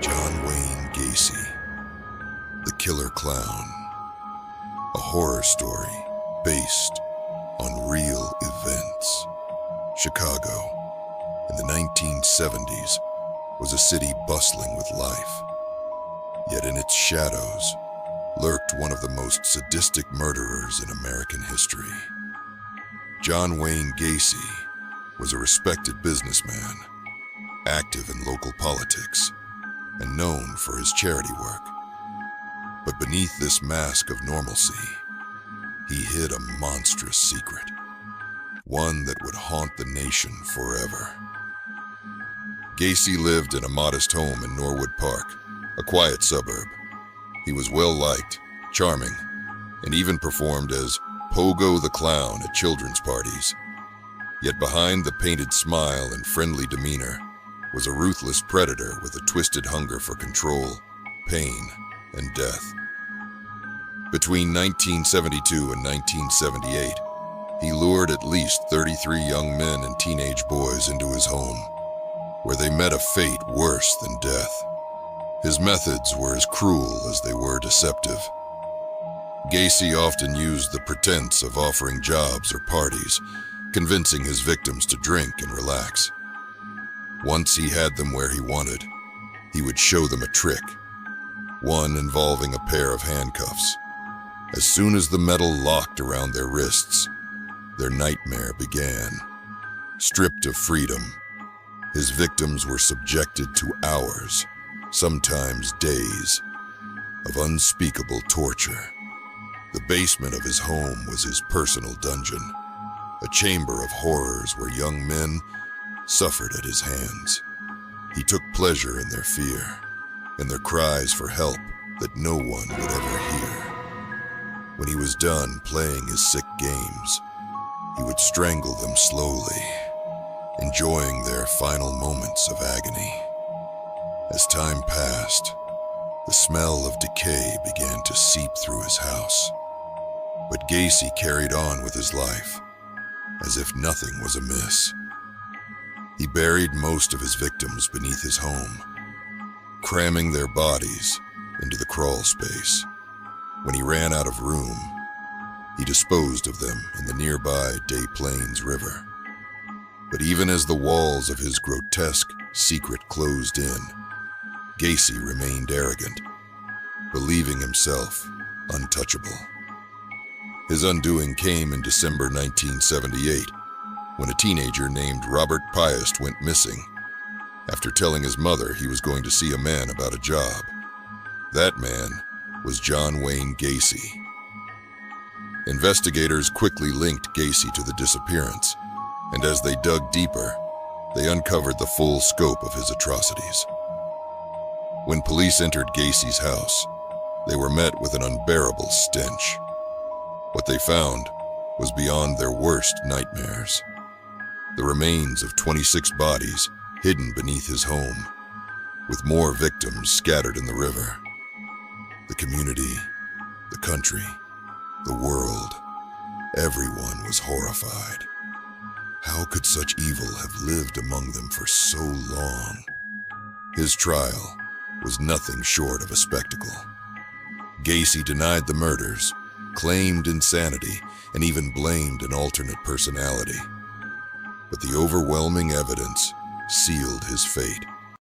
John Wayne Gacy, the Killer Clown, a horror story based on real events. Chicago, in the 1970s, was a city bustling with life. Yet in its shadows lurked one of the most sadistic murderers in American history. John Wayne Gacy was a respected businessman, active in local politics, and known for his charity work. But beneath this mask of normalcy, he hid a monstrous secret, one that would haunt the nation forever. Gacy lived in a modest home in Norwood Park, a quiet suburb. He was well-liked, charming, and even performed as Pogo the Clown at children's parties. Yet behind the painted smile and friendly demeanor was a ruthless predator with a twisted hunger for control, pain, and death. Between 1972 and 1978, he lured at least 33 young men and teenage boys into his home, where they met a fate worse than death. His methods were as cruel as they were deceptive. Gacy often used the pretense of offering jobs or parties, convincing his victims to drink and relax. Once he had them where he wanted, he would show them a trick, one involving a pair of handcuffs. As soon as the metal locked around their wrists, their nightmare began. Stripped of freedom, his victims were subjected to hours, sometimes days, of unspeakable torture. The basement of his home was his personal dungeon, a chamber of horrors where young men suffered at his hands. He took pleasure in their fear, in their cries for help that no one would ever hear. When he was done playing his sick games, he would strangle them slowly, enjoying their final moments of agony. As time passed, the smell of decay began to seep through his house. But Gacy carried on with his life, as if nothing was amiss. He buried most of his victims beneath his home, cramming their bodies into the crawl space. When he ran out of room, he disposed of them in the nearby Des Plaines River. But even as the walls of his grotesque secret closed in, Gacy remained arrogant, believing himself untouchable. His undoing came in December 1978, when a teenager named Robert Piest went missing, after telling his mother he was going to see a man about a job. That man was John Wayne Gacy. Investigators quickly linked Gacy to the disappearance, and as they dug deeper, they uncovered the full scope of his atrocities. When police entered Gacy's house, they were met with an unbearable stench. What they found was beyond their worst nightmares. The remains of 26 bodies hidden beneath his home, with more victims scattered in the river. The community, the country, the world, everyone was horrified. How could such evil have lived among them for so long? His trial was nothing short of a spectacle. Gacy denied the murders, claimed insanity, and even blamed an alternate personality. But the overwhelming evidence sealed his fate.